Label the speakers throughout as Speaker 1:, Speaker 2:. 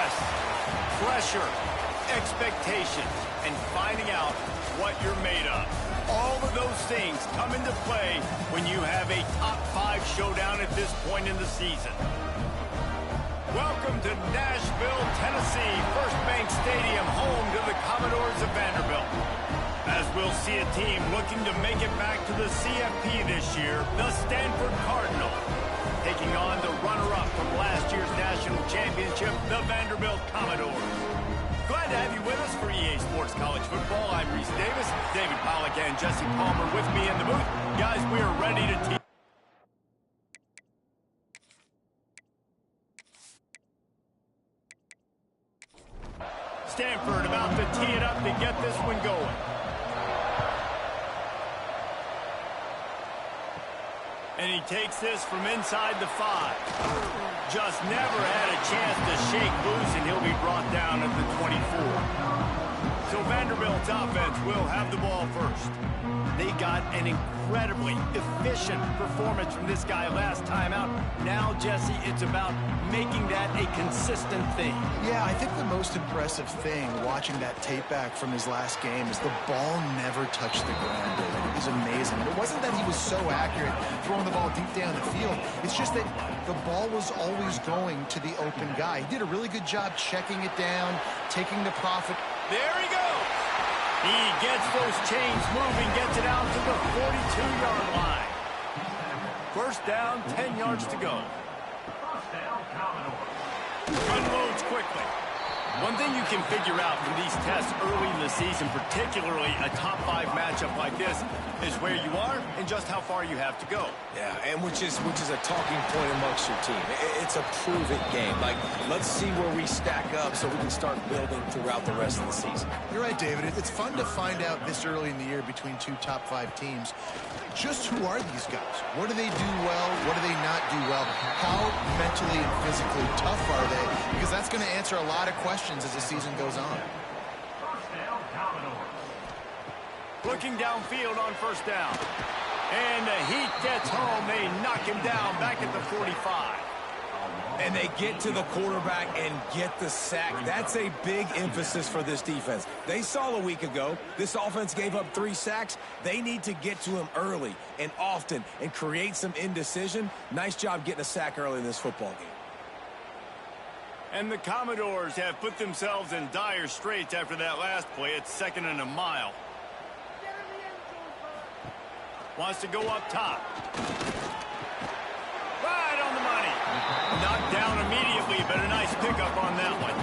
Speaker 1: Stress, pressure, expectations, and finding out what you're made of. All of those things come into play when you have a top 5 showdown at this point in the season. Welcome to Nashville, Tennessee, First Bank Stadium, home to the Commodores of Vanderbilt. As we'll see a team looking to make it back to the CFB this year, the Stanford Cardinal, taking on the runner-up from last year's national championship, the Vanderbilt Commodores. Glad to have you with us for EA Sports College Football. I'm Reese Davis, David Pollack and Jesse Palmer with me in the booth. Guys, we are ready to team. Stanford about to tee it up to get this one going. And he takes this from inside the 5. Just never had a chance to shake loose, and he'll be brought down at the 24. So Vanderbilt's offense will have the ball first. They got an incredibly efficient performance from this guy last time out. Now, Jesse, it's about making that a consistent thing.
Speaker 2: Yeah, I think the most impressive thing watching that tape back from his last game is the ball never touched the ground, David. It was amazing. It wasn't that he was so accurate throwing the ball deep down the field. It's just that the ball was always going to the open guy. He did a really good job checking it down, taking the profit.
Speaker 1: There he goes. He gets those chains moving, gets it out to the 42-yard line. First down, 10 yards to go. Unloads quickly. One thing you can figure out from these tests early in the season, particularly a top 5 matchup like this, is where you are and just how far you have to go.
Speaker 3: Yeah, and which is a talking point amongst your team. It's a prove-it game. Like, let's see where we stack up so we can start building throughout the rest of the season.
Speaker 2: You're right, David. It's fun to find out this early in the year between 2 top 5 teams. Just who are these guys? What do they do well? What do they not do well? How mentally and physically tough are they? Because that's going to answer a lot of questions as the season goes on.
Speaker 1: Looking downfield on first down. And the heat gets home. They knock him down back at the 45.
Speaker 3: And they get to the quarterback and get the sack. That's a big emphasis for this defense. They saw a week ago, this offense gave up 3 sacks. They need to get to him early and often and create some indecision. Nice job getting a sack early in this football game.
Speaker 1: And the Commodores have put themselves in dire straits after that last play. It's 2nd and a mile. Wants to go up top. Right on the money. Knocked down immediately, but a nice pickup on that one.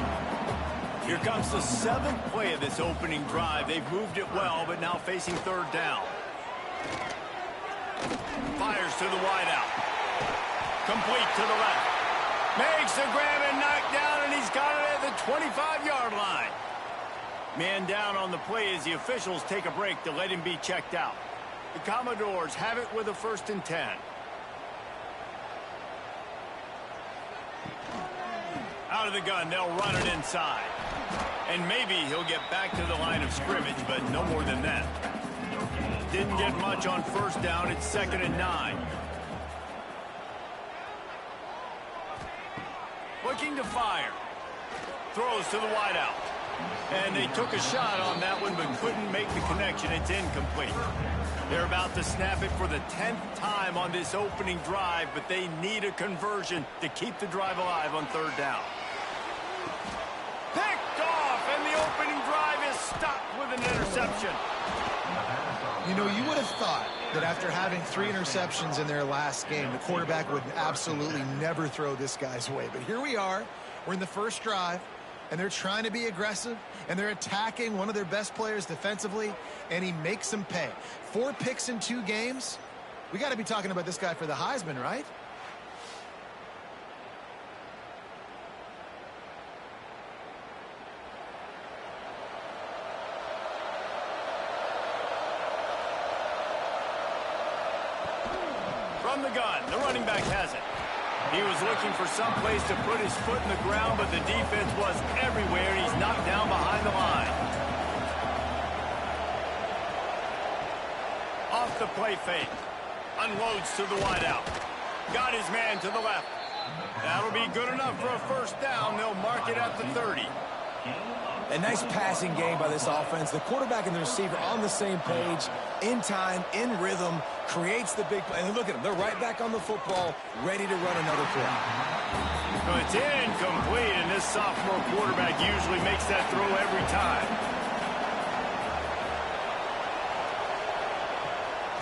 Speaker 1: Here comes the 7th play of this opening drive. They've moved it well, but now facing 3rd down. Fires to the wideout. Complete to the left. Makes the grab and knocked down, and he's got it at the 25-yard line. Man down on the play as the officials take a break to let him be checked out. The Commodores have it with a 1st and 10. Out of the gun, they'll run it inside. And maybe he'll get back to the line of scrimmage, but no more than that. Didn't get much on first down. It's 2nd and 9. Looking to fire. Throws to the wideout. And they took a shot on that one, but couldn't make the connection. It's incomplete. They're about to snap it for the 10th time on this opening drive, but they need a conversion to keep the drive alive on 3rd down. Picked off, and the opening drive is stopped with an interception.
Speaker 2: You know, you would have thought that after having 3 interceptions in their last game, the quarterback would absolutely never throw this guy's way. But here we are. We're in the first drive, and they're trying to be aggressive, and they're attacking one of their best players defensively, and he makes them pay. 4 picks in 2 games. We got to be talking about this guy for the Heisman, right?
Speaker 1: From the gun, the running back has it. He was looking for some place to put his foot in the ground, but the defense was everywhere. He's knocked down behind the line. Off the play fake. Unloads to the wideout. Got his man to the left. That'll be good enough for a first down. They'll mark it at the 30.
Speaker 3: A nice passing game by this offense. The quarterback and the receiver on the same page, in time, in rhythm, creates the big play. And look at them. They're right back on the football, ready to run another play.
Speaker 1: Well, it's incomplete, and this sophomore quarterback usually makes that throw every time.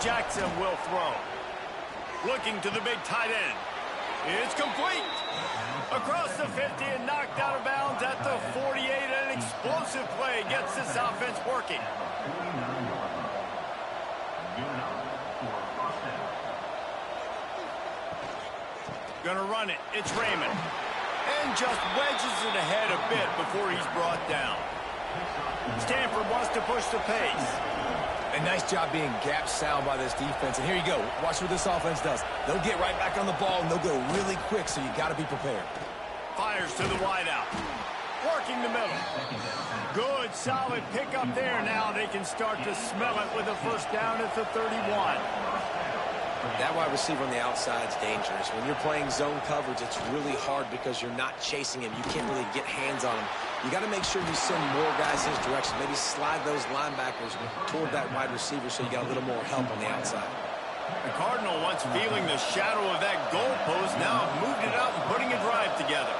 Speaker 1: Jackson will throw. Looking to the big tight end. It's complete. Across the 50 and knocked out of bounds at the 48. An explosive play gets this offense working. Gonna run it. It's Raymond. And just wedges it ahead a bit before he's brought down. Stanford wants to push the pace.
Speaker 3: A nice job being gap sound by this defense. And here you go. Watch what this offense does. They'll get right back on the ball, and they'll go really quick, so you got to be prepared.
Speaker 1: Fires to the wideout. Working the middle. Good, solid pickup there. Now they can start to smell it with a first down at the 31.
Speaker 3: That wide receiver on the outside is dangerous. When you're playing zone coverage, it's really hard because you're not chasing him. You can't really get hands on him. You got to make sure you send more guys his direction. Maybe slide those linebackers toward that wide receiver so you got a little more help on the outside.
Speaker 1: The Cardinal, once feeling the shadow of that goalpost, now have moved it out and putting a drive together.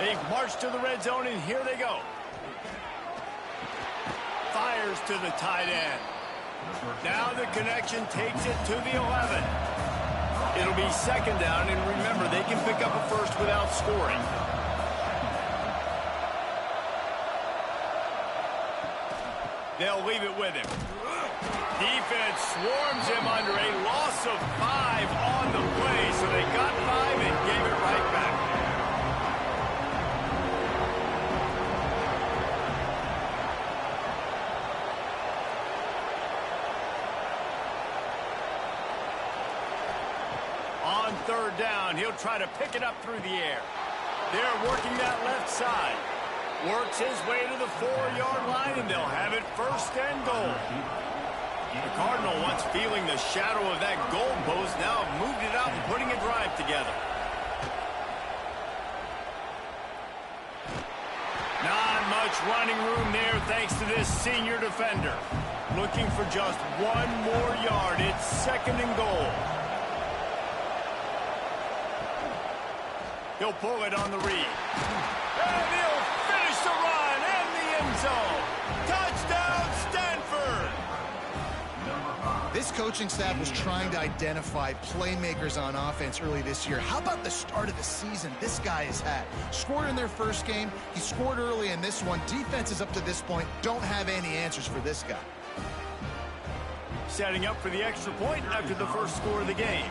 Speaker 1: They've marched to the red zone, and here they go. Fires to the tight end. Now the connection takes it to the 11. It'll be second down, and remember, they can pick up a first without scoring. They'll leave it with him. Defense swarms him under a loss of 5 on the play, so they got 5 and gave it right back. On third down, he'll try to pick it up through the air. They're working that left side. Works his way to the 4-yard line, and they'll have it first and goal. The Cardinal, once feeling the shadow of that goalpost, now have moved it out and putting a drive together. Not much running room there thanks to this senior defender. Looking for just 1 more yard. It's second and goal. He'll pull it on the read. And he'll finish the run and the end zone. Touchdown, Stanford!
Speaker 2: This coaching staff was trying to identify playmakers on offense early this year. How about the start of the season this guy has had? Scored in their first game. He scored early in this one. Defenses up to this point don't have any answers for this guy.
Speaker 1: Setting up for the extra point after the first score of the game.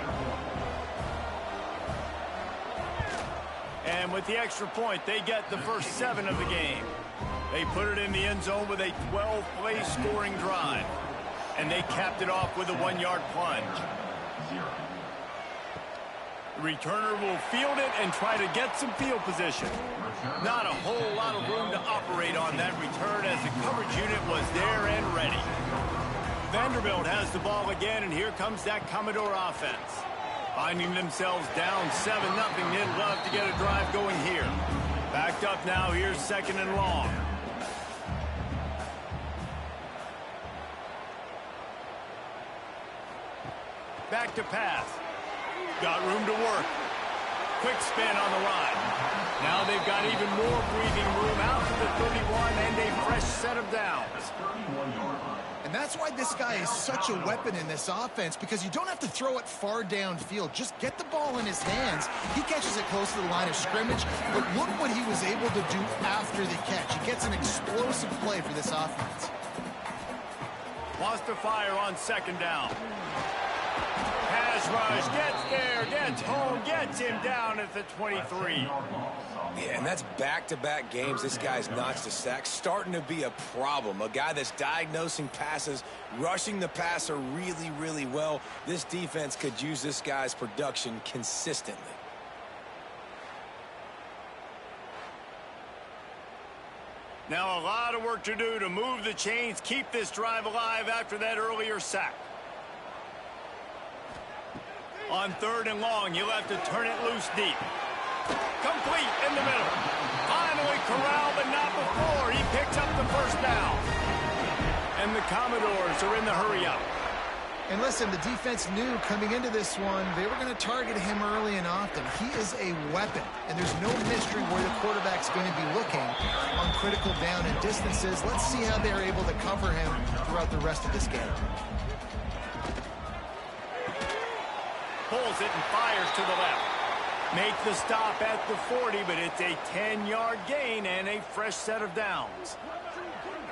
Speaker 1: And with the extra point, they get the first 7 of the game. They put it in the end zone with a 12-play scoring drive. And they capped it off with a 1-yard plunge. The returner will field it and try to get some field position. Not a whole lot of room to operate on that return as the coverage unit was there and ready. Vanderbilt has the ball again, and here comes that Commodore offense. Finding themselves down 7-0, they'd love to get a drive going here. Backed up now, here's second and long. Back to pass. Got room to work. Quick spin on the run. Now they've got even more breathing room out to the 31 and a fresh set of downs.
Speaker 2: And that's why this guy is such a weapon in this offense, because you don't have to throw it far downfield. Just get the ball in his hands. He catches it close to the line of scrimmage, but look what he was able to do after the catch. He gets an explosive play for this offense.
Speaker 1: Wants to fire on second down. Pass rush, gets there, gets home, gets him down at the 23.
Speaker 3: Yeah, and that's back-to-back games. This guy's notched a sack, starting to be a problem. A guy that's diagnosing passes, rushing the passer really, really well. This defense could use this guy's production consistently.
Speaker 1: Now a lot of work to do to move the chains, keep this drive alive after that earlier sack. On 3rd and long, you'll have to turn it loose deep. Complete in the middle. Finally corralled, but not before. He picks up the first down. And the Commodores are in the hurry-up.
Speaker 2: And listen, the defense knew coming into this one, they were going to target him early and often. He is a weapon, and there's no mystery where the quarterback's going to be looking on critical down and distances. Let's see how they're able to cover him throughout the rest of this game.
Speaker 1: Pulls it and fires to the left. Make the stop at the 40, but it's a 10-yard gain and a fresh set of downs.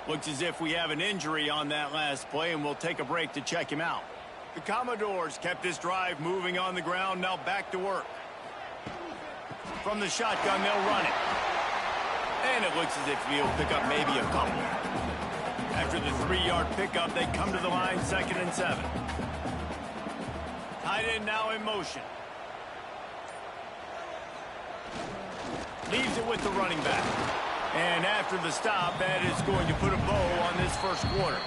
Speaker 1: Looks as if we have an injury on that last play, and we'll take a break to check him out. The Commodores kept this drive moving on the ground, now back to work. From the shotgun, they'll run it. And it looks as if he'll pick up maybe a couple. After the 3-yard pickup, they come to the line, 2nd and 7. Tight end now in motion. Leaves it with the running back. And after the stop, that is going to put a bow on this first quarter.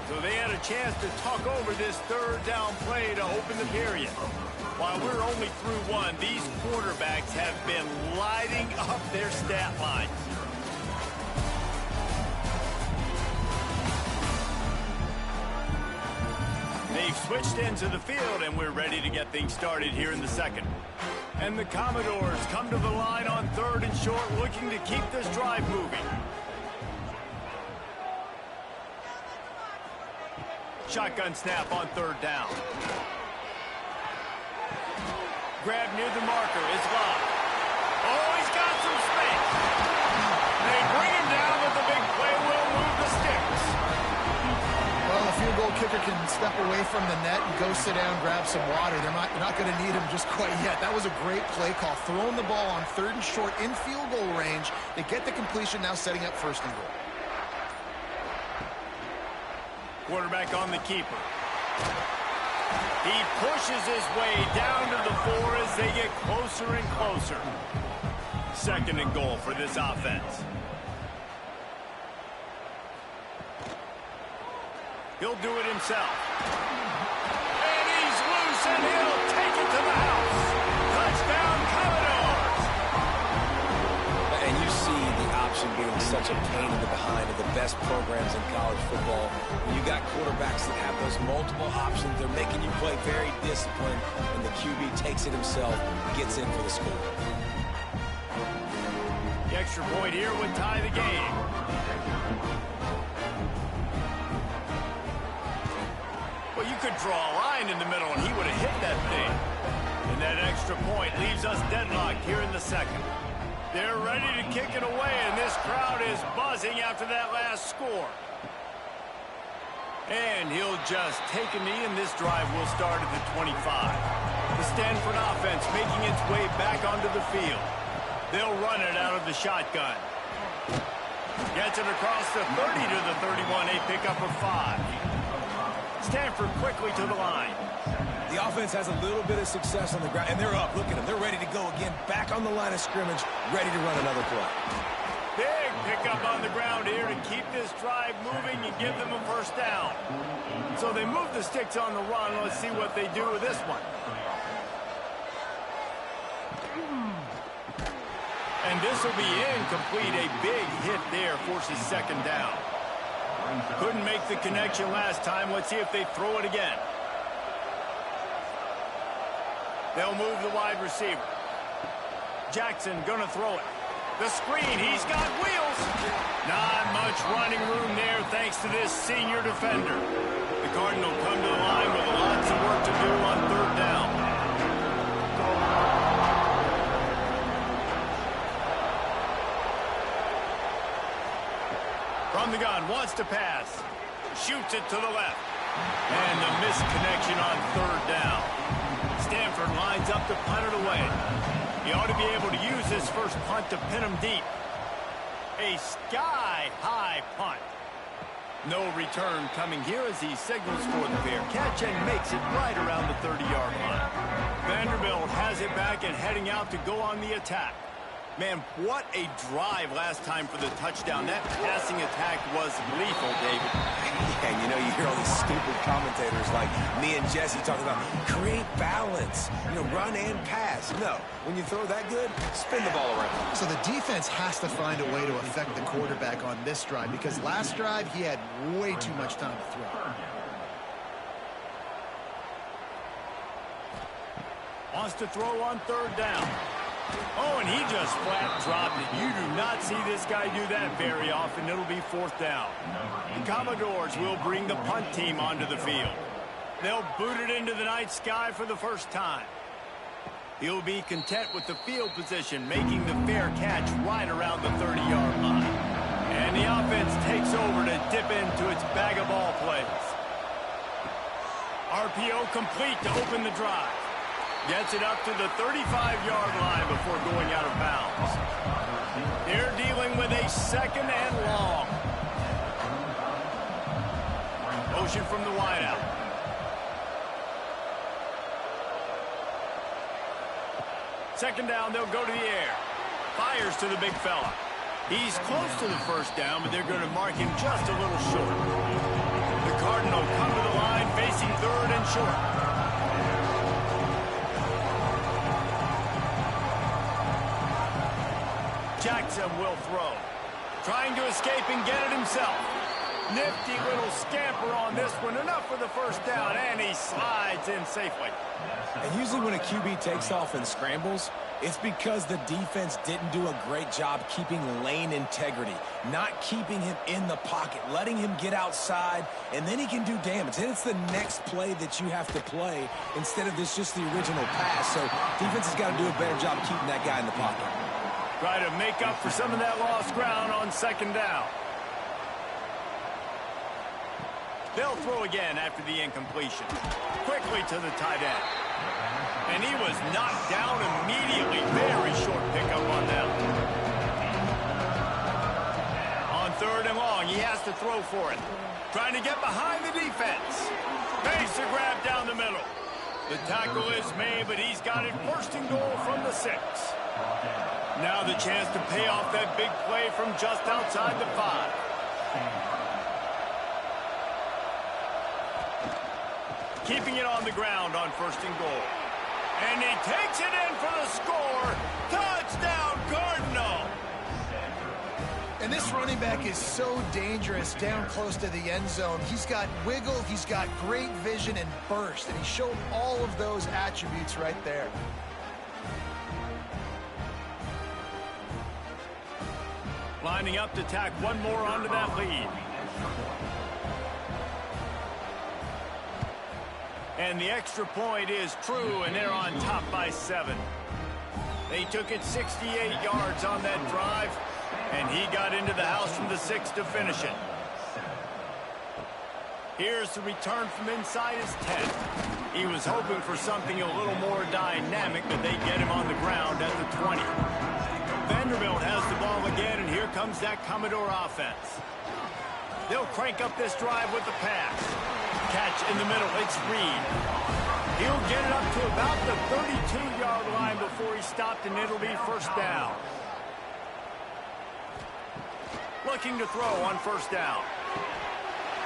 Speaker 1: So they had a chance to talk over this 3rd down play to open the period. While we're only through one, these quarterbacks have been lighting up their stat lines. They've switched into the field, and we're ready to get things started here in the second. And the Commodores come to the line on 3rd and short, looking to keep this drive moving. Shotgun snap on 3rd down. Grab near the marker. It's locked. Oh, he's got some space. They bring him down, but the big play will move the sticks.
Speaker 2: Well, the field goal kicker can step away from the net and go sit down, grab some water. They're not going to need him just quite yet. That was a great play call. Throwing the ball on 3rd and short in field goal range. They get the completion, now setting up 1st and goal.
Speaker 1: Quarterback on the keeper. He pushes his way down to the 4 as they get closer and closer. 2nd and goal for this offense. He'll do it himself. And he's loose, and he'll take it to the house. Touchdown, Commodores!
Speaker 3: And you see the option being such a pain in the behind of the best programs in college football. When you got quarterbacks that have those multiple options, they're making you play very disciplined, and the QB takes it himself, gets in for the score.
Speaker 1: The extra point here would tie the game. Well, you could draw a line in the middle, and he would have hit that thing. And that extra point leaves us deadlocked here in the second. They're ready to kick it away, and this crowd is buzzing after that last score. And he'll just take a knee, and this drive will start at the 25. The Stanford offense making its way back onto the field. They'll run it out of the shotgun. Gets it across the 30 to the 31, a pickup of 5. Stanford quickly to the line.
Speaker 3: The offense has a little bit of success on the ground, and they're up. Look at them. They're ready to go again, back on the line of scrimmage, ready to run another play.
Speaker 1: Big pickup on the ground here to keep this drive moving and give them a 1st down. So they move the sticks on the run. Let's see what they do with this one. And this will be incomplete. A big hit there forces 2nd down. Couldn't make the connection last time. Let's see if they throw it again. They'll move the wide receiver. Jackson gonna throw it. The screen, he's got wheels. Not much running room there thanks to this senior defender. The Cardinal come to the line with lots of work to do on 3rd down. From the gun, wants to pass. Shoots it to the left. And the misconnection on 3rd down. Stanford lines up to punt it away. He ought to be able to use his first punt to pin him deep. A sky-high punt. No return coming here as he signals for the fair catch and makes it right around the 30-yard line. Vanderbilt has it back and heading out to go on the attack. Man, what a drive last time for the touchdown. That passing attack was lethal, David.
Speaker 3: And you know, you hear all these stupid commentators like me and Jesse talking about create balance, run and pass. No, when you throw that good, spin the ball around.
Speaker 2: So the defense has to find a way to affect the quarterback on this drive because last drive he had way too much time to throw.
Speaker 1: Wants to throw on third down. Oh, and he just flat dropped it. You do not see this guy do that very often. It'll be fourth down. The Commodores will bring the punt team onto the field. They'll boot it into the night sky for the first time. He'll be content with the field position, making the fair catch right around the 30-yard line. And the offense takes over to dip into its bag of ball plays. RPO complete to open the drive. Gets it up to the 35-yard line before going out of bounds. They're dealing with a second and long. Motion from the wideout. Second down, they'll go to the air. Fires to the big fella. He's close to the first down, but they're going to mark him just a little short. The Cardinal come to the line facing third and short. Jackson will throw. Trying to escape and get it himself. Nifty little scamper on this one. Enough for the first down, and he slides in safely.
Speaker 3: And usually when a QB takes off and scrambles, it's because the defense didn't do a great job keeping lane integrity, not keeping him in the pocket, letting him get outside, and then he can do damage. And it's the next play that you have to play instead of just the original pass. So defense has got to do a better job keeping that guy in the pocket.
Speaker 1: Try to make up for some of that lost ground on second down. They'll throw again after the incompletion. Quickly to the tight end. And he was knocked down immediately. Very short pickup on that. On third and long, he has to throw for it. Trying to get behind the defense. Makes a grab down the middle. The tackle is made, but he's got it first and goal from the 6. Now the chance to pay off that big play from just outside the 5. Keeping it on the ground on first and goal. And he takes it in for the score. Touchdown, Cardinal!
Speaker 2: And this running back is so dangerous down close to the end zone. He's got wiggle, he's got great vision and burst, and he showed all of those attributes right there.
Speaker 1: Lining up to tack one more onto that lead. And the extra point is true, and they're on top by 7. They took it 68 yards on that drive, and he got into the house from the 6 to finish it. Here's the return from inside his 10. He was hoping for something a little more dynamic, but they get him on the ground at the 20. Vanderbilt has the ball again, and here comes that Commodore offense. They'll crank up this drive with the pass. Catch in the middle, it's Reed. He'll get it up to about the 32-yard line before he stopped, and it'll be first down. Looking to throw on first down.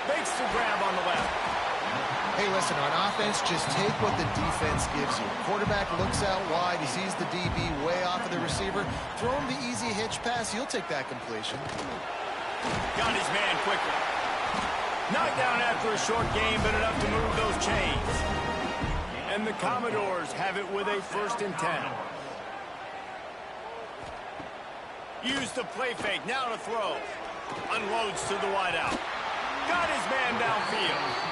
Speaker 1: Makes the grab on the left.
Speaker 2: Hey, listen, on offense, just take what the defense gives you. Quarterback looks out wide. He sees the DB way off of the receiver. Throw him the easy hitch pass. He'll take that completion.
Speaker 1: Got his man quickly. Knocked down after a short game, but enough to move those chains. And the Commodores have it with a first and 10. Use the play fake. Now to throw. Unloads to the wideout. Got his man downfield.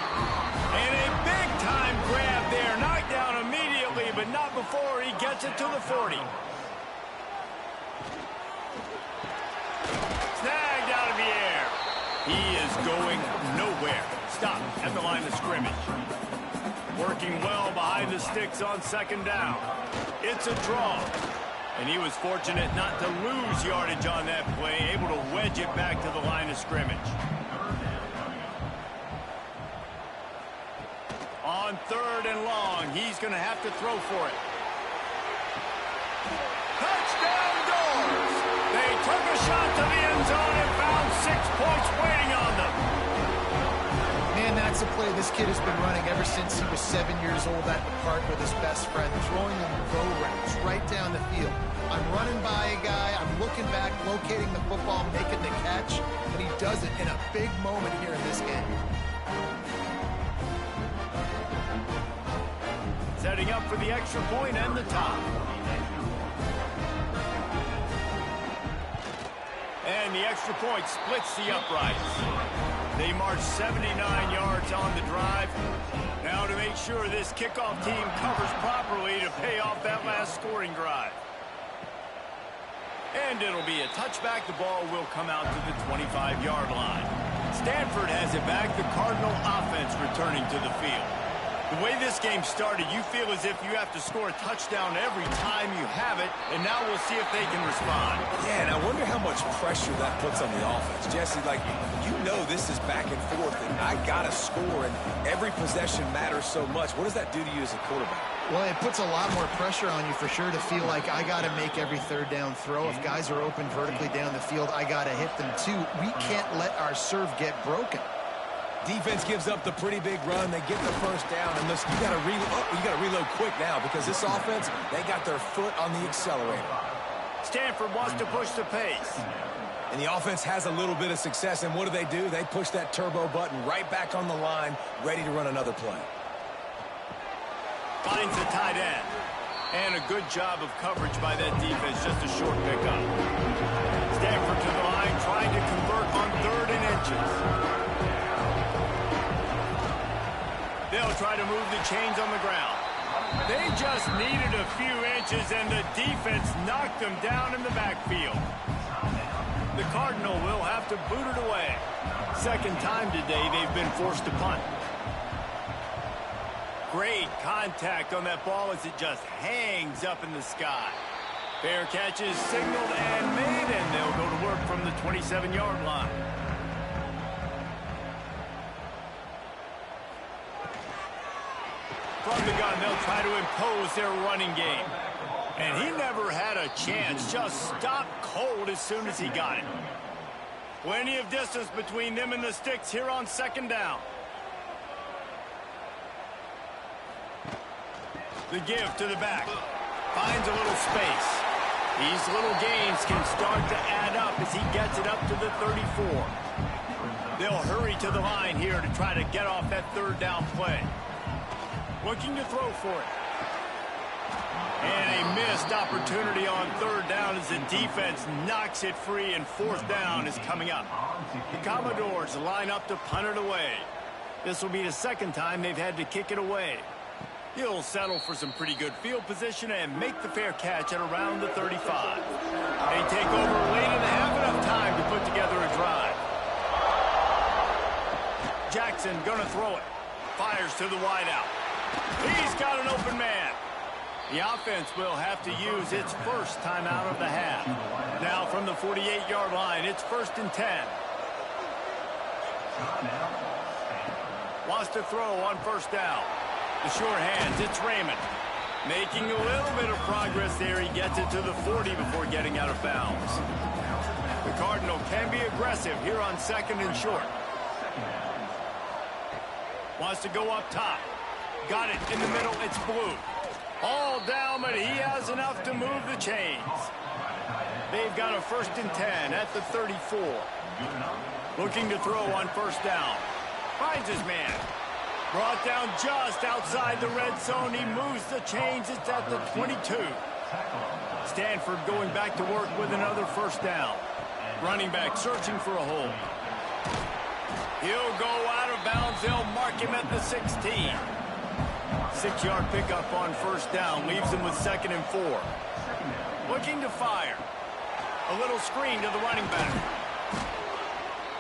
Speaker 1: And a big-time grab there. Knocked down immediately, but not before he gets it to the 40. Snagged out of the air. He is going nowhere. Stop at the line of scrimmage. Working well behind the sticks on second down. It's a draw. And he was fortunate not to lose yardage on that play, able to wedge it back to the line of scrimmage. On third and long, he's going to have to throw for it. Touchdown, goal! on and found 6 points waiting on them.
Speaker 2: Man, that's a play this kid has been running ever since he was 7 years old at the park with his best friend, throwing them go routes right down the field. I'm running by a guy, I'm looking back, locating the football, making the catch, and he does it in a big moment here in this game.
Speaker 1: Setting up for the extra point and the top. And the extra point splits the uprights. They march 79 yards on the drive. Now to make sure this kickoff team covers properly to pay off that last scoring drive. And it'll be a touchback. The ball will come out to the 25-yard line. Stanford has it back. The Cardinal offense returning to the field. The way this game started, you feel as if you have to score a touchdown every time you have it, and now we'll see if they can respond.
Speaker 3: Yeah, and I wonder how much pressure that puts on the offense. Jesse, like, you know this is back and forth, and I got to score, and every possession matters so much. What does that do to you as a quarterback?
Speaker 2: Well, it puts a lot more pressure on you for sure to feel like I got to make every third down throw. If guys are open vertically down the field, I got to hit them too. We can't let our serve get broken.
Speaker 3: Defense gives up the pretty big run. They get the first down, and you got to reload quick now because this offense, they got their foot on the accelerator.
Speaker 1: Stanford wants to push the pace.
Speaker 3: And the offense has a little bit of success, and what do? They push that turbo button right back on the line, ready to run another play.
Speaker 1: Finds the tight end. And a good job of coverage by that defense, just a short pickup. Stanford to the line, trying to convert on 3rd and inches. They'll try to move the chains on the ground. They just needed a few inches, and the defense knocked them down in the backfield. The Cardinal will have to boot it away. Second time today they've been forced to punt. Great contact on that ball as it just hangs up in the sky. Fair catch is signaled and made, and they'll go to work from the 27-yard line. From the gun, they'll try to impose their running game. And he never had a chance, just stopped cold as soon as he got it. Plenty of distance between them and the sticks here on 2nd down. The give to the back. Finds a little space. These little gains can start to add up as he gets it up to the 34. They'll hurry to the line here to try to get off that 3rd down play. Looking to throw for it. And a missed opportunity on 3rd down as the defense knocks it free, and 4th down is coming up. The Commodores line up to punt it away. This will be the 2nd time they've had to kick it away. He'll settle for some pretty good field position and make the fair catch at around the 35. They take over late in the half, enough time to put together a drive. Jackson gonna throw it. Fires to the wideout. He's got an open man. The offense will have to use its first timeout of the half. Now from the 48-yard line, it's 1st and 10. Wants to throw on 1st down. The short hands, it's Raymond. Making a little bit of progress there. He gets it to the 40 before getting out of bounds. The Cardinal can be aggressive here on 2nd and short. Wants to go up top. Got it in the middle, it's Blue. All down, but he has enough to move the chains. They've got a 1st and 10 at the 34. Looking to throw on 1st down. Finds his man. Brought down just outside the red zone. He moves the chains. It's at the 22. Stanford going back to work with another 1st down. Running back searching for a hole. He'll go out of bounds. They'll mark him at the 16. 6-yard pickup on 1st down. Leaves him with 2nd and 4. Looking to fire. A little screen to the running back.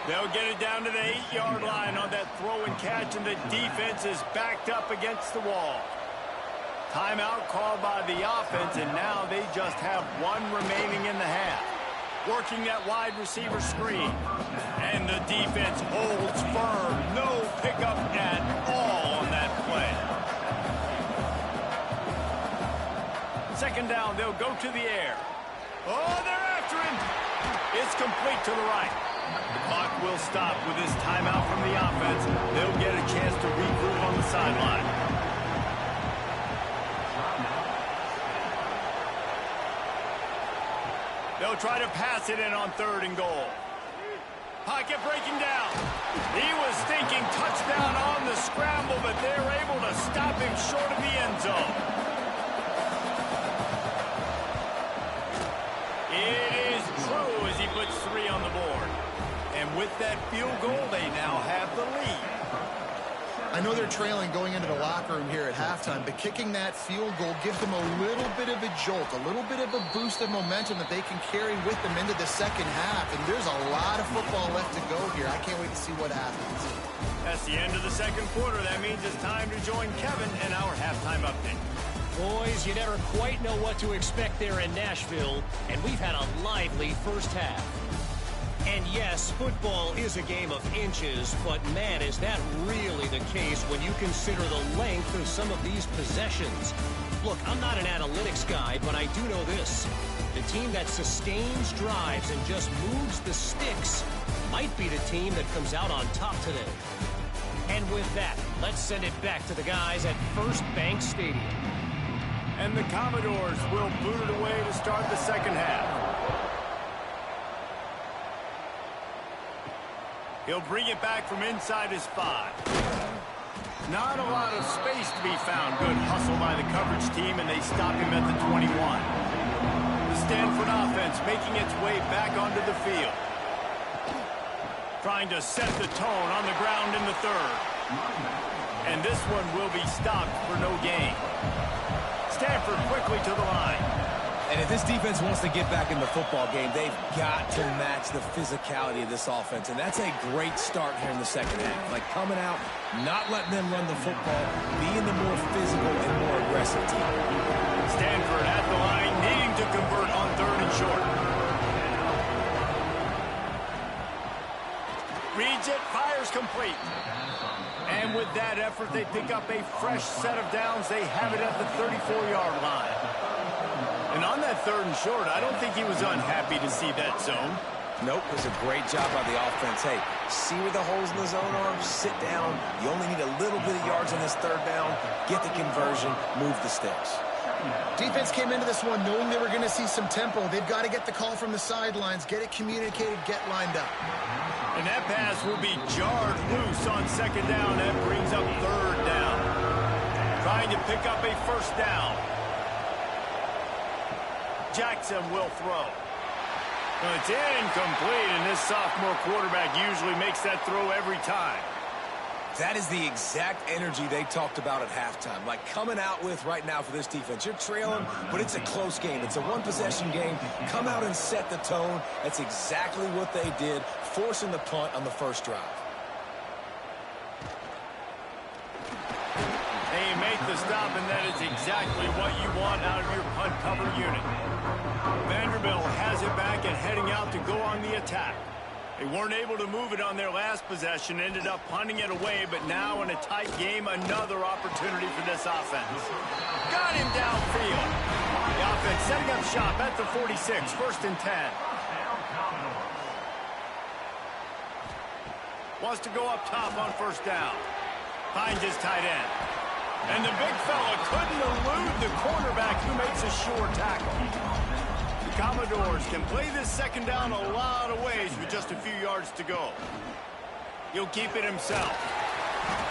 Speaker 1: They'll get it down to the 8-yard line on that throw and catch, and the defense is backed up against the wall. Timeout called by the offense, and now they just have one remaining in the half. Working that wide receiver screen. And the defense holds firm. No pickup at all on that play. 2nd down, they'll go to the air. Oh, they're after him. It's complete to the right. The clock will stop with this timeout from the offense. They'll get a chance to regroup on the sideline. They'll try to pass it in on 3rd and goal. Pocket breaking down. He was thinking touchdown on the scramble, but they're able to stop him short of the end zone. It is true as he puts 3 on the board. And with that field goal, they now have the lead.
Speaker 2: I know they're trailing going into the locker room here at halftime, but kicking that field goal gives them a little bit of a jolt, a little bit of a boost of momentum that they can carry with them into the second half. And there's a lot of football left to go here. I can't wait to see what happens.
Speaker 1: That's the end of the second quarter. That means it's time to join Kevin in our halftime update.
Speaker 4: Boys, you never quite know what to expect there in Nashville, and we've had a lively first half. And yes, football is a game of inches, but man, is that really the case when you consider the length of some of these possessions. Look, I'm not an analytics guy, but I do know this. The team that sustains drives and just moves the sticks might be the team that comes out on top today. And with that, let's send it back to the guys at First Bank Stadium.
Speaker 1: And the Commodores will boot it away to start the second half. He'll bring it back from inside his 5. Not a lot of space to be found. Good hustle by the coverage team, and they stop him at the 21. The Stanford offense making its way back onto the field. Trying to set the tone on the ground in the 3rd. And this one will be stopped for no gain. Stanford quickly to the line.
Speaker 3: And if this defense wants to get back in the football game, they've got to match the physicality of this offense. And that's a great start here in the second half. Like coming out, not letting them run the football, being the more physical and more aggressive team.
Speaker 1: Stanford at the line, needing to convert on 3rd and short. Reads it, fires complete. And with that effort, they pick up a fresh set of downs. They have it at the 34-yard line. And on that 3rd and short, I don't think he was unhappy to see that zone.
Speaker 3: Nope, it was a great job by the offense. Hey, see where the holes in the zone are? Sit down. You only need a little bit of yards on this 3rd down. Get the conversion, move the sticks.
Speaker 2: Defense came into this one knowing they were going to see some tempo. They've got to get the call from the sidelines, get it communicated, get lined up.
Speaker 1: And that pass will be jarred loose on 2nd down. That brings up 3rd down. Trying to pick up a 1st down. Jackson will throw. Well, it's incomplete, and this sophomore quarterback usually makes that throw every time.
Speaker 3: That is the exact energy they talked about at halftime. Like coming out with right now for this defense. You're trailing, but it's a close game. It's a one-possession game. Come out and set the tone. That's exactly what they did, forcing the punt on the 1st drive.
Speaker 1: They make the stop, and that is exactly what you want out of your punt cover unit. Vanderbilt has it back and heading out to go on the attack. They weren't able to move it on their last possession, ended up punting it away, but now in a tight game, another opportunity for this offense. Got him downfield. The offense setting up shop at the 46, 1st and 10. Wants to go up top on 1st down. Finds his tight end. And the big fella couldn't elude the cornerback who makes a sure tackle. The Commodores can play this 2nd down a lot of ways with just a few yards to go. He'll keep it himself.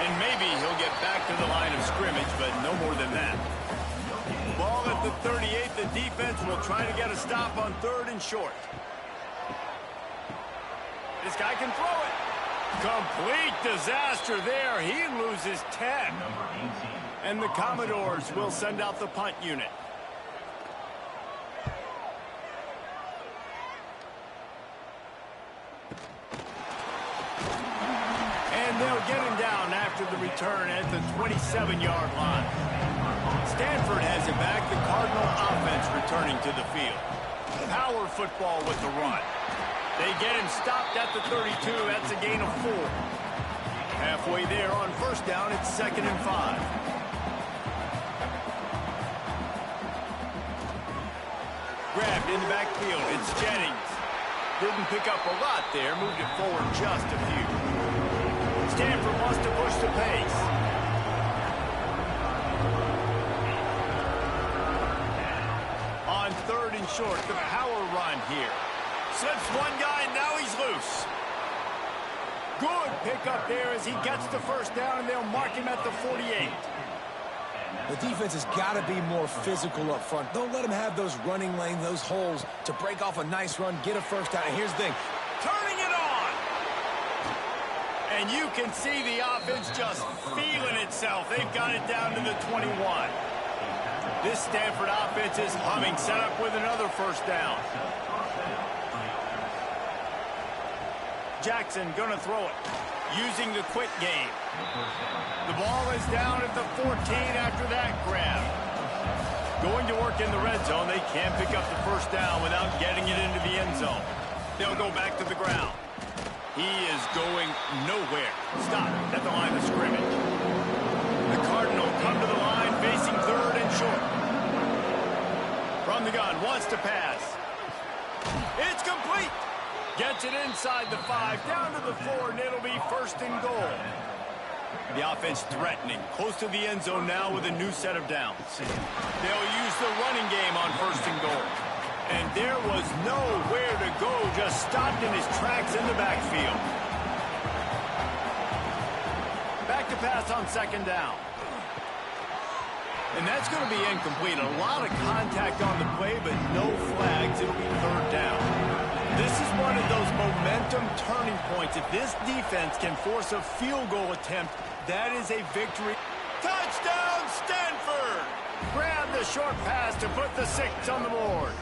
Speaker 1: And maybe he'll get back to the line of scrimmage, but no more than that. Ball at the 38. The defense will try to get a stop on 3rd and short. This guy can throw it. Complete disaster there. He loses 10. And the Commodores will send out the punt unit. And they'll get him down after the return at the 27-yard line. Stanford has it back. The Cardinal offense returning to the field. Power football with the run. They get him stopped at the 32. That's a gain of 4. Halfway there on 1st down, it's 2nd and 5. Grabbed in the backfield. It's Jennings. Didn't pick up a lot there, moved it forward just a few. Stanford wants to push the pace. On 3rd and short, the power run here. Slips one guy, and now he's loose. Good pickup there as he gets the first down, and they'll mark him at the 48.
Speaker 3: The defense has got to be more physical up front. Don't let them have those running lanes, those holes to break off a nice run, get a first down. And here's the thing.
Speaker 1: Turning it on. And you can see the offense just feeling itself. They've got it down to the 21. This Stanford offense is humming, set up with another first down. Jackson gonna throw it, using the quick game. The ball is down at the 14 after that grab. Going to work in the red zone. They can't pick up the first down without getting it into the end zone. They'll go back to the ground. He is going nowhere. Stop at the line of scrimmage. The Cardinal come to the line, facing 3rd and short. From the gun, wants to pass. It's complete. Gets it inside the 5, down to the 4, and it'll be 1st and goal. The offense threatening, close to the end zone now with a new set of downs. They'll use the running game on 1st and goal. And there was nowhere to go, just stopped in his tracks in the backfield. Back to pass on 2nd down. And that's going to be incomplete. A lot of contact on the play, but no flags. It'll be 3rd down. This is one of those momentum turning points. If this defense can force a field goal attempt, that is a victory. Touchdown, Stanford! Grab the short pass to put the 6 on the board.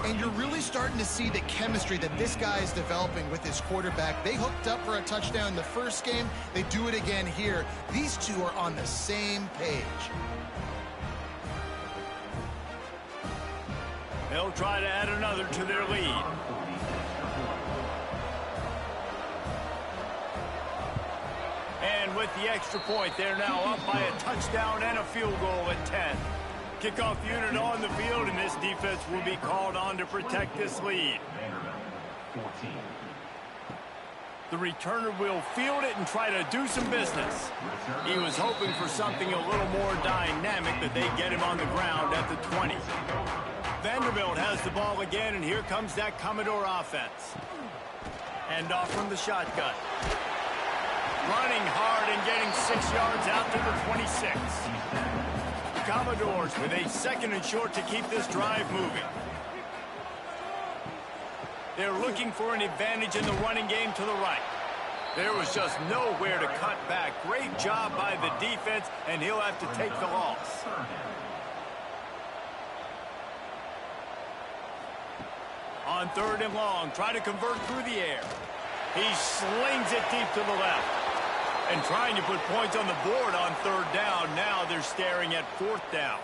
Speaker 2: And you're really starting to see the chemistry that this guy is developing with his quarterback. They hooked up for a touchdown in the first game. They do it again here. These two are on the same page.
Speaker 1: They'll try to add another to their lead. And with the extra point, they're now up by a touchdown and a field goal at 10. Kickoff unit on the field, and this defense will be called on to protect this lead. The returner will field it and try to do some business. He was hoping for something a little more dynamic, but they get him on the ground at the 20. Vanderbilt has the ball again, and here comes that Commodore offense. And off from the shotgun. Running hard and getting 6 yards out to the 26. Commodores with a 2nd and short to keep this drive moving. They're looking for an advantage in the running game to the right. There was just nowhere to cut back. Great job by the defense, and he'll have to take the loss. On 3rd and long, try to convert through the air. He slings it deep to the left. And trying to put points on the board on 3rd down. Now they're staring at 4th down.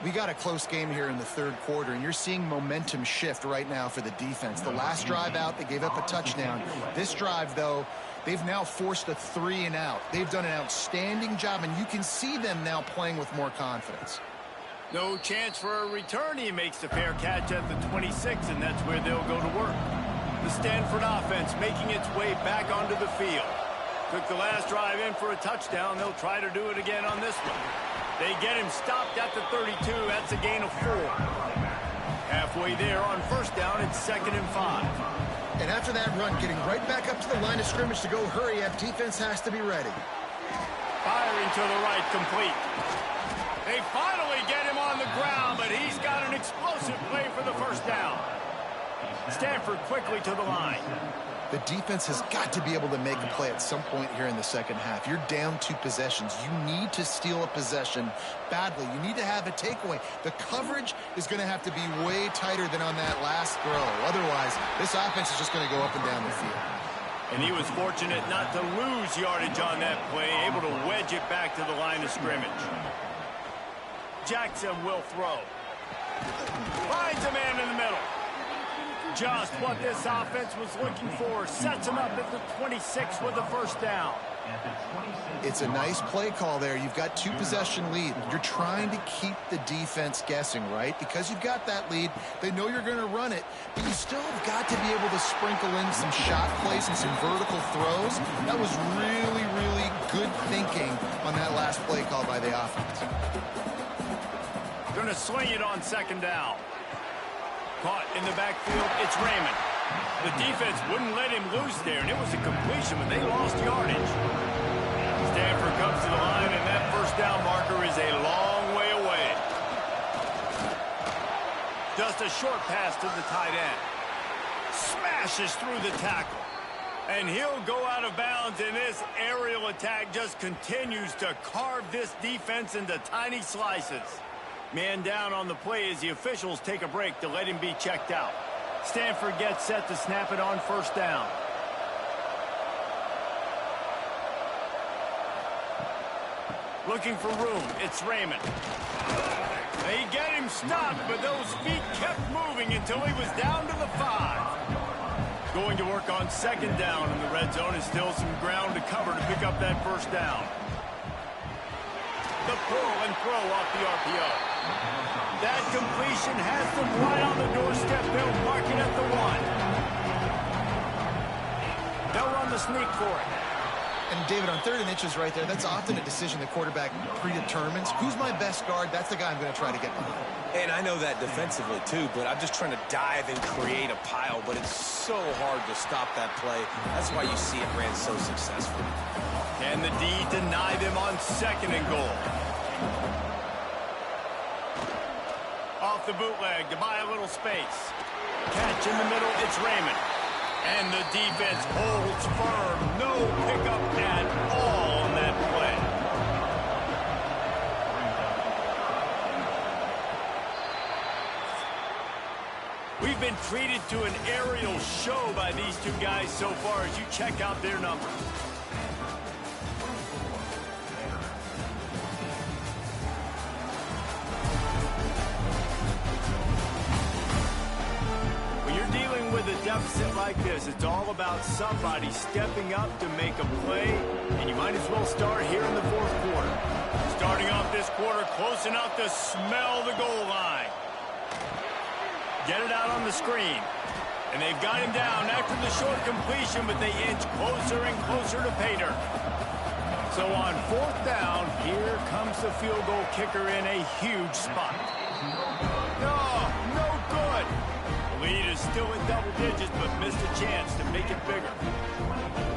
Speaker 2: We got a close game here in the 3rd quarter, and you're seeing momentum shift right now for the defense. The last drive out, they gave up a touchdown. This drive, though, they've now forced a 3 and out. They've done an outstanding job, and you can see them now playing with more confidence.
Speaker 1: No chance for a return. He makes the fair catch at the 26, and that's where they'll go to work. The Stanford offense making its way back onto the field. Took the last drive in for a touchdown. They'll try to do it again on this one. They get him stopped at the 32. That's a gain of 4. Halfway there on 1st down, it's 2nd and 5.
Speaker 2: And after that run, getting right back up to the line of scrimmage to go hurry up, defense has to be ready.
Speaker 1: Firing to the right, complete. They finally get him on the ground, but he's got an explosive play for the 1st down. Stanford quickly to the line.
Speaker 2: The defense has got to be able to make a play at some point here in the 2nd half. You're down 2 possessions. You need to steal a possession badly. You need to have a takeaway. The coverage is going to have to be way tighter than on that last throw. Otherwise, this offense is just going to go up and down the field.
Speaker 1: And he was fortunate not to lose yardage on that play, able to wedge it back to the line of scrimmage. Jackson will throw. Finds a man in the middle. Just what this offense was looking for. Sets them up at the 26 with a first down.
Speaker 2: It's a nice play call there. You've got 2-possession lead. You're trying to keep the defense guessing, right? Because you've got that lead, they know you're going to run it, but you still have got to be able to sprinkle in some shot plays and some vertical throws. That was really, really good thinking on that last play call by the offense.
Speaker 1: Going to swing it on second down. Caught in the backfield, it's Raymond. The defense wouldn't let him loose there, and it was a completion, but they lost yardage. Stanford comes to the line, and that first down marker is a long way away. Just a short pass to the tight end. Smashes through the tackle. And he'll go out of bounds, and this aerial attack just continues to carve this defense into tiny slices. Man down on the play as the officials take a break to let him be checked out. Stanford gets set to snap it on first down. Looking for room, it's Raymond. They get him stopped, but those feet kept moving until he was down to the 5. Going to work on second down in the red zone, and still some ground to cover to pick up that first down. The pull and throw off the RPO. That completion has them right on the doorstep. They'll mark it at the 1. They'll run the sneak for it.
Speaker 2: And David, on 3rd and inches right there, that's often a decision the quarterback predetermines. Who's my best guard? That's the guy I'm going to try to get behind.
Speaker 3: And I know that defensively, too, but I'm just trying to dive and create a pile, but it's so hard to stop that play. That's why you see it ran so successful.
Speaker 1: Can the D deny them on 2nd and goal? Off the bootleg to buy a little space. Catch in the middle, it's Raymond. And the defense holds firm. No pickup at all on that play. We've been treated to an aerial show by these two guys so far as you check out their numbers. With a deficit like this, it's all about somebody stepping up to make a play, and you might as well start here in the 4th quarter. Starting off this quarter close enough to smell the goal line. Get it out on the screen, and they've got him down after the short completion, but they inch closer and closer to pay dirt. So on 4th down, here comes the field goal kicker in a huge spot. No good. Lead is still in double digits, but missed a chance to make it bigger.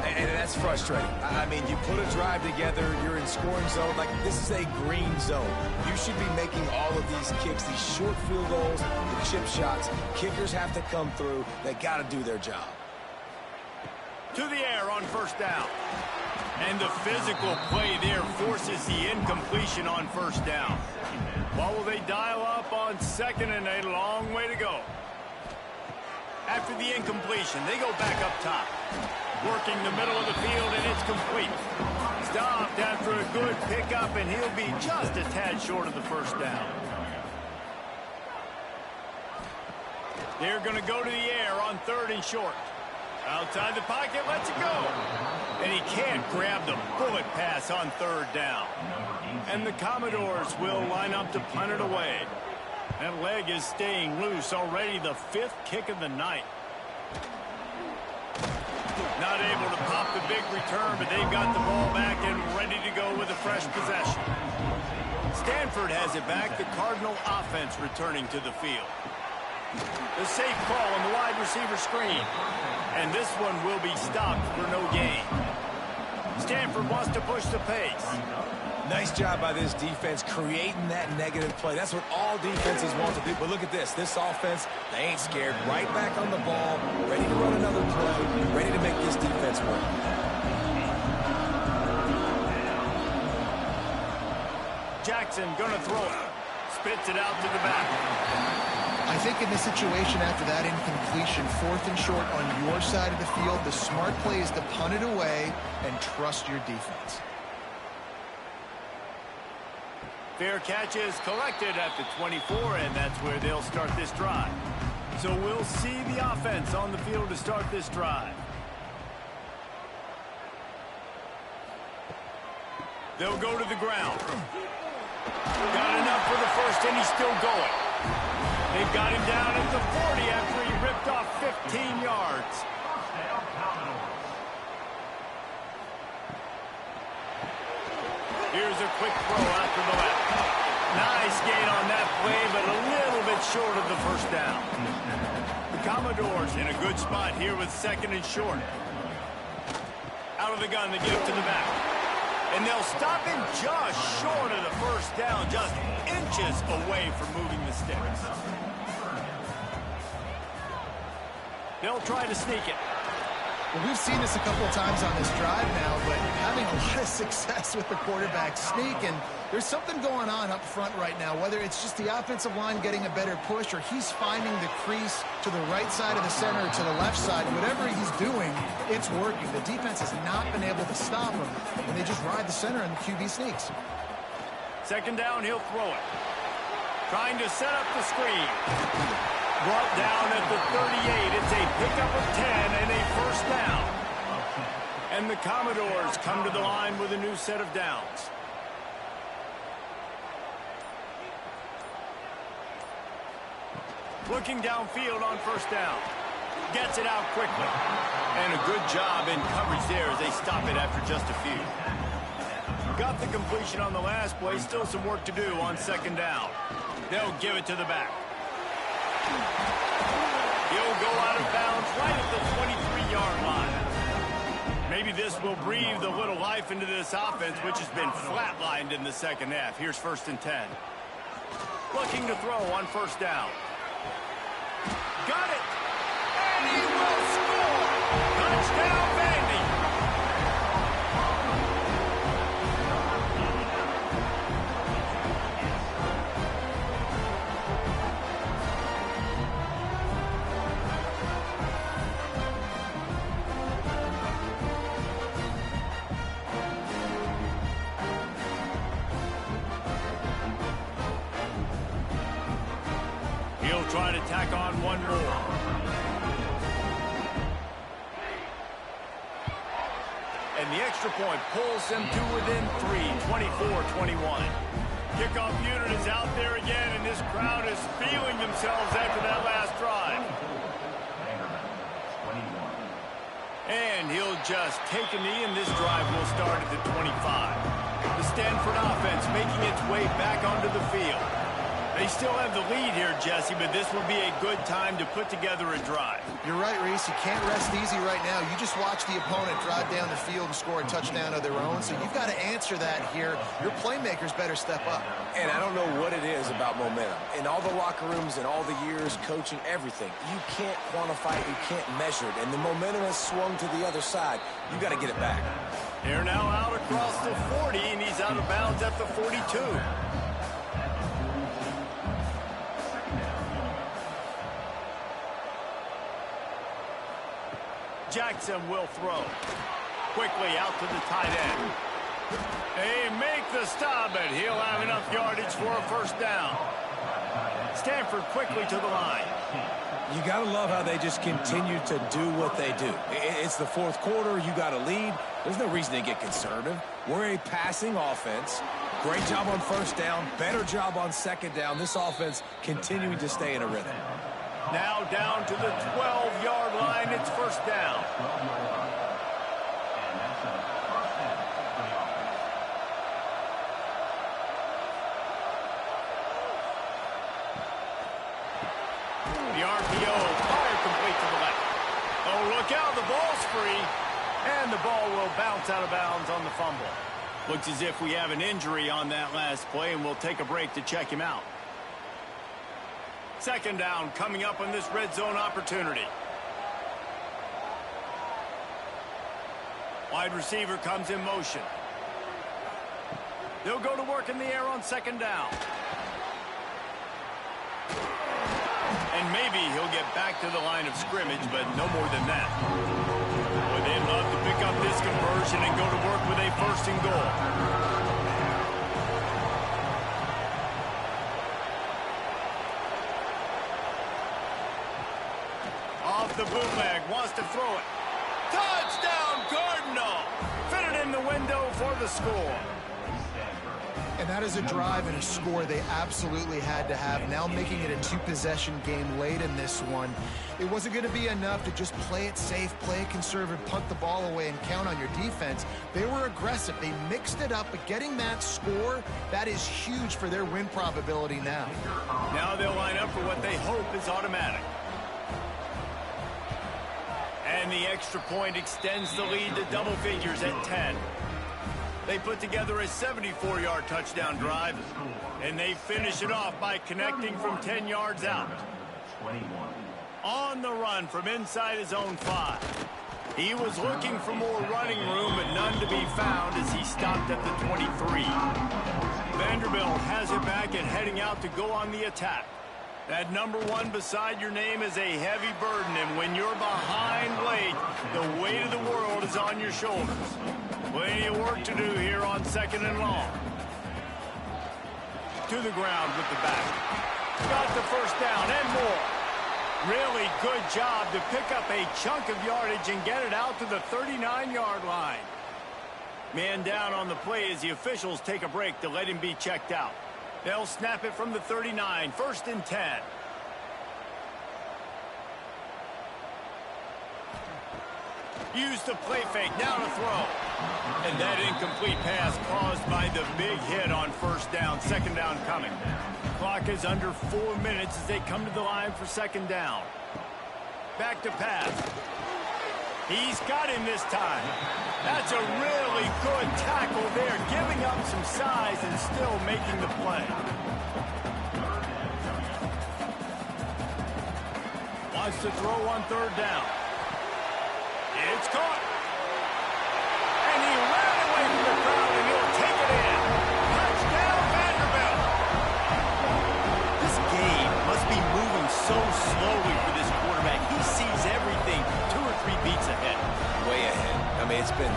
Speaker 3: And that's frustrating. I mean, you put a drive together, you're in scoring zone. Like, this is a green zone. You should be making all of these kicks, these short field goals, the chip shots. Kickers have to come through. They got to do their job.
Speaker 1: To the air on first down. And the physical play there forces the incompletion on first down. What will they dial up on 2nd and a long way to go? After the incompletion, they go back up top. Working the middle of the field, and it's complete. Stopped after a good pickup, and he'll be just a tad short of the first down. They're going to go to the air on 3rd and short. Outside the pocket, lets it go. And he can't grab the bullet pass on 3rd down. And the Commodores will line up to punt it away. That leg is staying loose. Already the 5th kick of the night. Not able to pop the big return, but they've got the ball back and ready to go with a fresh possession. Stanford has it back. The Cardinal offense returning to the field. The safe call on the wide receiver screen. And this one will be stopped for no gain. Stanford wants to push the pace.
Speaker 3: Nice job by this defense creating that negative play. That's what all defenses want to do. But look at this. This offense, they ain't scared. Right back on the ball, ready to run another play, ready to make this defense work.
Speaker 1: Jackson gonna throw it. Spits it out to the back.
Speaker 2: I think in this situation after that incompletion, 4th and short on your side of the field, the smart play is to punt it away and trust your defense.
Speaker 1: Fair catch is collected at the 24, and that's where they'll start this drive. So we'll see the offense on the field to start this drive. They'll go to the ground. Got enough for the first, and he's still going. They've got him down at the 40 after he ripped off 15 yards. Here's a quick throw out to the left. Nice gain on that play, but a little bit short of the first down. The Commodores in a good spot here with second and short. Out of the gun, they get it to the back. And they'll stop him just short of the first down, just inches away from moving the sticks. They'll try to sneak it.
Speaker 2: Well, we've seen this a couple of times on this drive now, but having a lot of success with the quarterback sneak, and there's something going on up front right now, whether it's just the offensive line getting a better push or he's finding the crease to the right side of the center or to the left side. Whatever he's doing, it's working. The defense has not been able to stop him, and they just ride the center and the QB sneaks.
Speaker 1: Second down, he'll throw it. Trying to set up the screen. Brought down at the 38. It's a pickup of 10 and a first down. And the Commodores come to the line with a new set of downs. Looking downfield on first down. Gets it out quickly. And a good job in coverage there as they stop it after just a few. Got the completion on the last play. Still some work to do on second down. They'll give it to the back. He'll go out of bounds right at the 23-yard line. Maybe this will breathe a little life into this offense, which has been flatlined in the second half. Here's first and 10. Looking to throw on first down. Got it! And he will score! Touchdown, Vandy! Try to tack on one more. And the extra point pulls them to within 3, 24-21. Kickoff unit is out there again, and this crowd is feeling themselves after that last drive. And he'll just take a knee, and this drive will start at the 25. The Stanford offense making its way back onto the field. They still have the lead here, Jesse, but this will be a good time to put together a drive.
Speaker 2: You're right, Reese. You can't rest easy right now. You just watch the opponent drive down the field and score a touchdown of their own, so you've got to answer that here. Your playmakers better step up.
Speaker 3: And I don't know what it is about momentum. In all the locker rooms and all the years, coaching, everything, you can't quantify it, you can't measure it. And the momentum has swung to the other side. You got to get it back.
Speaker 1: They're now out across the 40, and he's out of bounds at the 42. Jackson will throw. Quickly out to the tight end. They make the stop, but he'll have enough yardage for a first down. Stanford quickly to the line.
Speaker 3: You got to love how they just continue to do what they do. It's the fourth quarter. You got to lead. There's no reason to get conservative. We're a passing offense. Great job on first down. Better job on second down. This offense continuing to stay in a rhythm.
Speaker 1: Now down to the 12-yard line. It's first down. The RPO, fire complete to the left. Oh, look out, the ball's free. And the ball will bounce out of bounds on the fumble. Looks as if we have an injury on that last play, and we'll take a break to check him out. Second down coming up on this red zone opportunity. Wide receiver comes in motion. They'll go to work in the air on second down. And maybe he'll get back to the line of scrimmage, but no more than that. Boy, they'd love to pick up this conversion and go to work with a first and goal. the bootleg, wants to throw it. Touchdown, Cardinal! Fit it in the window for the score.
Speaker 2: And that is a drive and a score they absolutely had to have. Now making it a two-possession game late in this one. It wasn't going to be enough to just play it safe, play it conservative, punt the ball away, and count on your defense. They were aggressive. They mixed it up, but getting that score, that is huge for their win probability now.
Speaker 1: Now they'll line up for what they hope is automatic. And the extra point extends the lead to double figures at 10. They put together a 74-yard touchdown drive, and they finish it off by connecting from 10 yards out. On the run from inside his own 5. He was looking for more running room, but none to be found as he stopped at the 23. Vanderbilt has it back and heading out to go on the attack. That number 1 beside your name is a heavy burden, and when you're behind late, the weight of the world is on your shoulders. Plenty of work to do here on 2nd and long. To the ground with the back. Got the first down and more. Really good job to pick up a chunk of yardage and get it out to the 39-yard line. Man down on the play as the officials take a break to let him be checked out. They'll snap it from the 39, 1st and 10. Use the play fake, now to throw. And that incomplete pass caused by the big hit on 1st down, 2nd down coming. Clock is under 4 minutes as they come to the line for 2nd down. Back to pass. He's got him this time. That's a really good tackle there, giving up some size and still making the play. Wants to throw on 3rd down. It's caught. And he ran away from the crowd, and he'll take it in. Touchdown, Vanderbilt. This game must be moving so slowly for this quarterback. He sees everything 2 or 3 beats ahead.
Speaker 3: Way ahead. I mean, it's been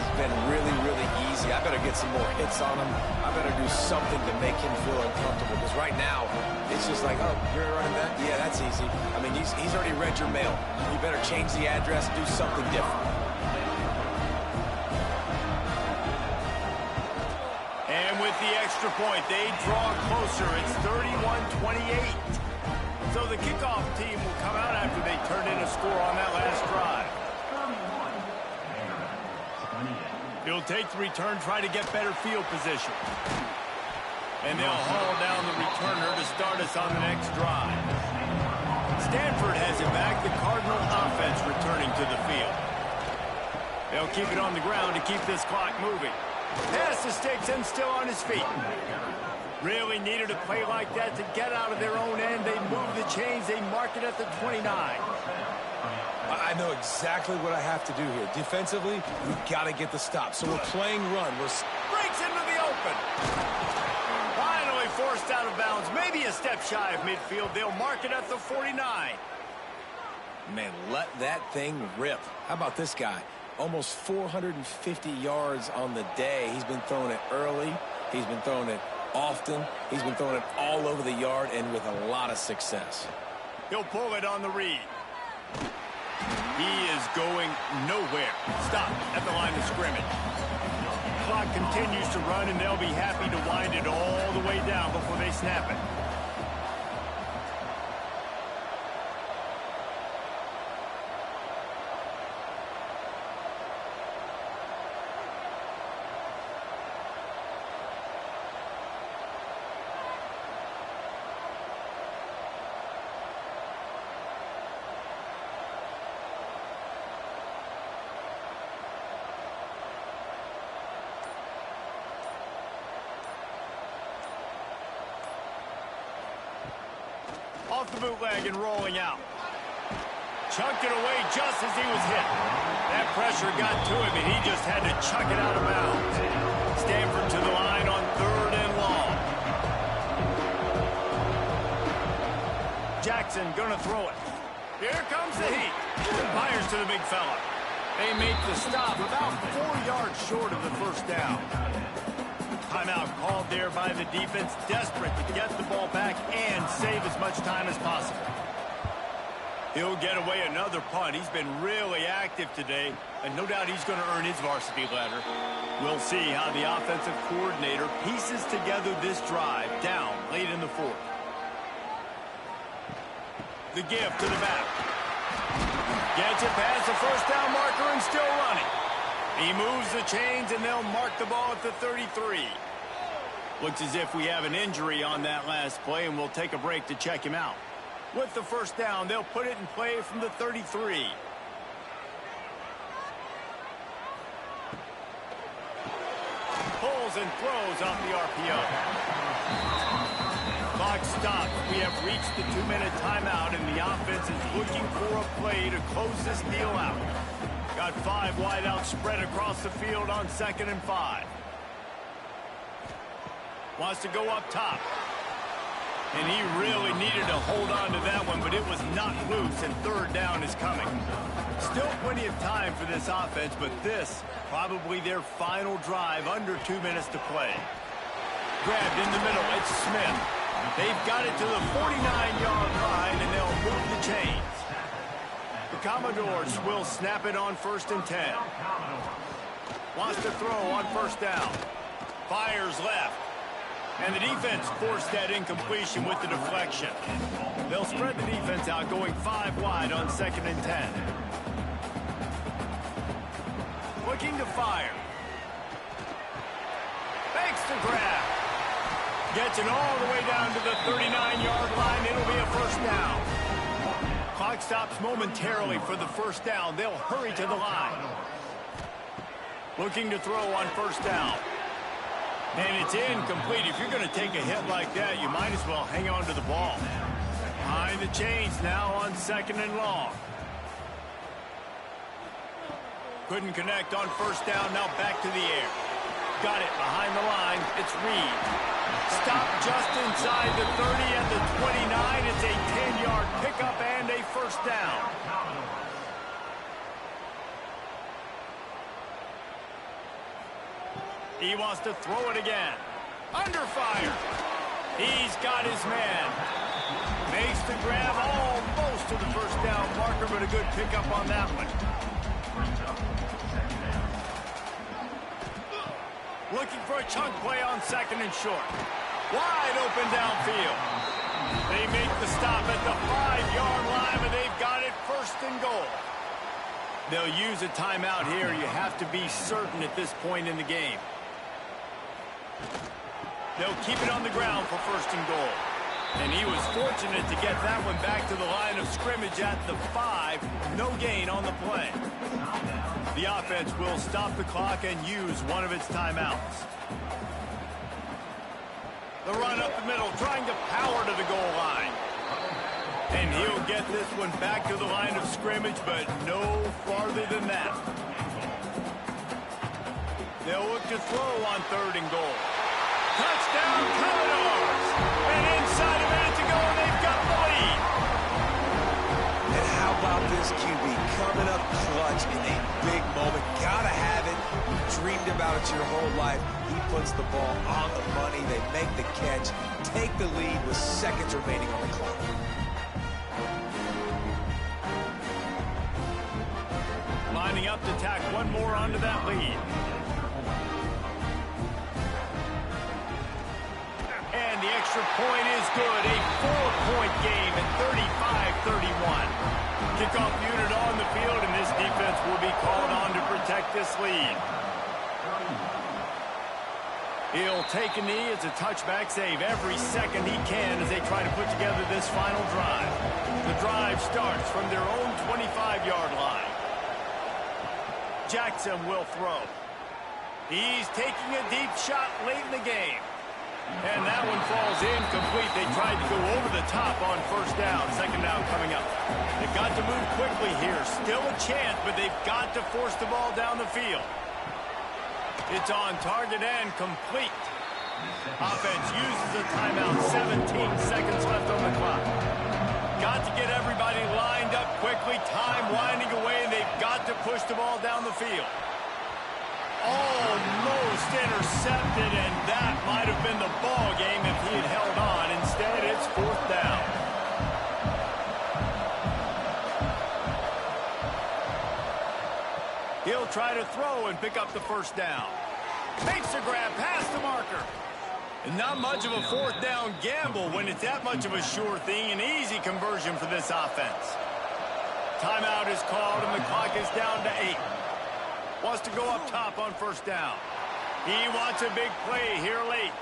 Speaker 3: really, really easy. I better get some more hits on him. I better do something to make him feel uncomfortable. Because right now, it's just like, oh, you're running that? Yeah, that's easy. I mean, he's already read your mail. You better change the address, do something different.
Speaker 1: And with the extra point, they draw closer. It's 31-28. So the kickoff team will come out after they turn in a score on that last drive. He'll take the return, try to get better field position. And they'll haul down the returner to start us on the next drive. Stanford has it back, the Cardinal offense returning to the field. They'll keep it on the ground to keep this clock moving. Pass the sticks and still on his feet. Really needed a play like that to get out of their own end. They move the chains. They mark it at the 29.
Speaker 3: I know exactly what I have to do here. Defensively, we've got to get the stop. So we're playing run.
Speaker 1: Breaks into the open. Finally forced out of bounds. Maybe a step shy of midfield. They'll mark it at the 49.
Speaker 3: Man, let that thing rip. How about this guy? Almost 450 yards on the day. He's been throwing it early. He's been throwing it often. He's been throwing it all over the yard and with a lot of success.
Speaker 1: He'll pull it on the read. He is going nowhere. Stop at the line of scrimmage. Clock continues to run, and they'll be happy to wind it all the way down before they snap it. Off the bootleg and rolling out. Chucked it away just as he was hit. That pressure got to him, and he just had to chuck it out of bounds. Stanford to the line on 3rd and long. Jackson gonna throw it. Here comes the heat. Fires to the big fella. They make the stop about 4 yards short of the 1st down. Timeout called there by the defense, desperate to get the ball back and save as much time as possible. He'll get away another punt. He's been really active today, and no doubt he's going to earn his varsity letter. We'll see how the offensive coordinator pieces together this drive down late in the fourth. The give to the back. Gets it past the first down marker and still running. He moves the chains, and they'll mark the ball at the 33. Looks as if we have an injury on that last play, and we'll take a break to check him out. With the first down, they'll put it in play from the 33. Pulls and throws off the RPO. Clock stops. We have reached the 2-minute timeout, and the offense is looking for a play to close this deal out. Got 5 wideouts spread across the field on 2nd and 5. Wants to go up top. And he really needed to hold on to that one, but it was not loose, and 3rd down is coming. Still plenty of time for this offense, but this probably their final drive under 2 minutes to play. Grabbed in the middle, it's Smith. They've got it to the 49-yard line, and they'll move the chains. The Commodores will snap it on 1st and 10. Wants to throw on 1st down. Fires left. And the defense forced that incompletion with the deflection. They'll spread the defense out, going 5 wide on 2nd and 10. Looking to fire. Fakes the grab. Gets it all the way down to the 39-yard line. It'll be a 1st down. Clock stops momentarily for the 1st down. They'll hurry to the line. Looking to throw on 1st down. And it's incomplete. If you're going to take a hit like that, you might as well hang on to the ball. Behind the chains now on 2nd and long. Couldn't connect on 1st down. Now back to the air. Got it behind the line. It's Reed. Stopped just inside the 30 at the 29. It's a 10-yard pickup and a 1st down. He wants to throw it again. Under fire. He's got his man. Makes the grab almost to the 1st down marker, but a good pickup on that one. Looking for a chunk play on 2nd and short. Wide open downfield. They make the stop at the 5-yard line, but they've got it 1st and goal. They'll use a timeout here. You have to be certain at this point in the game. They'll keep it on the ground for 1st and goal. And he was fortunate to get that one back to the line of scrimmage at the 5. No gain on the play. The offense will stop the clock and use one of its timeouts. The run up the middle, trying to power to the goal line. And he'll get this one back to the line of scrimmage, but no farther than that. They'll look to throw on 3rd and goal. Touchdown, Commodores! And inside a minute to go, and they've got the lead.
Speaker 3: And how about this QB coming up clutch in a big moment? Gotta have it. You dreamed about it your whole life. He puts the ball on the money. They make the catch, take the lead with seconds remaining on the clock.
Speaker 1: Lining up to tack one more onto that lead. And the extra point is good. A 4-point game at 35-31. Kickoff unit on the field, and this defense will be called on to protect this lead. He'll take a knee. It's a touchback save every second he can as they try to put together this final drive. The drive starts from their own 25-yard line. Jackson will throw. He's taking a deep shot late in the game. And that one falls incomplete. They tried to go over the top on 1st down. 2nd down coming up. They've got to move quickly here. Still a chance, but they've got to force the ball down the field. It's on target and complete. Offense uses a timeout. 17 seconds left on the clock. Got to get everybody lined up quickly. Time winding away, and they've got to push the ball down the field. Almost intercepted, and that might have been the ball game if he had held on. Instead, it's 4th down. try to throw and pick up the first down. Makes a grab past the marker. And not much of a fourth down gamble when it's that much of a sure thing. An easy conversion for this offense. Timeout is called and the clock is down to 8. Wants to go up top on first down. He wants a big play here late.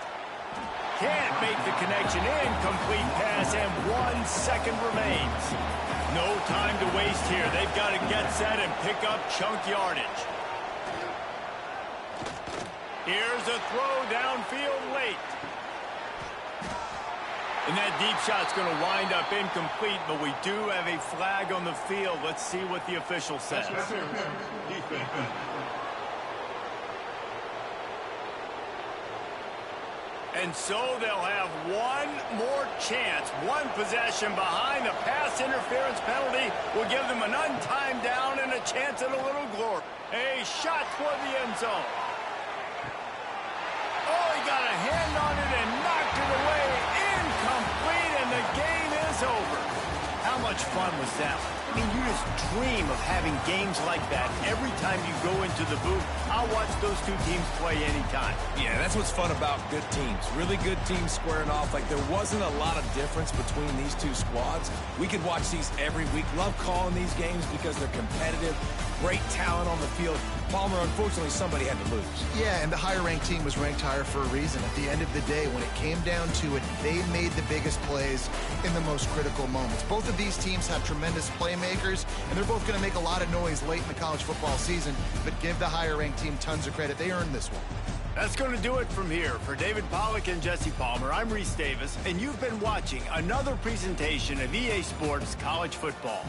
Speaker 1: Can't make the connection. Incomplete pass and 1 second remains. No time to waste here. They've got to get set and pick up chunk yardage. Here's a throw downfield late. And that deep shot's going to wind up incomplete, but we do have a flag on the field. Let's see what the official says. And so they'll have one more chance. One possession behind. A pass interference penalty will give them an untimed down and a chance at a little glory. A shot toward the end zone. Oh, he got a hand on it and knocked it away. Incomplete, and the game is over. How much fun was that? I mean, you just dream of having games like that every time you go into the booth. I'll watch those two teams play anytime.
Speaker 3: Yeah, that's what's fun about good teams. Really good teams squaring off. Like, there wasn't a lot of difference between these two squads. We could watch these every week. Love calling these games because they're competitive. Great talent on the field. Palmer, unfortunately, somebody had to lose.
Speaker 2: Yeah, and the higher-ranked team was ranked higher for a reason. At the end of the day, when it came down to it, they made the biggest plays in the most critical moments. Both of these teams have tremendous playmakers, and they're both going to make a lot of noise late in the college football season, but give the higher-ranked team tons of credit. They earned this one.
Speaker 1: That's going to do it from here. For David Pollack and Jesse Palmer, I'm Reese Davis, and you've been watching another presentation of EA Sports College Football.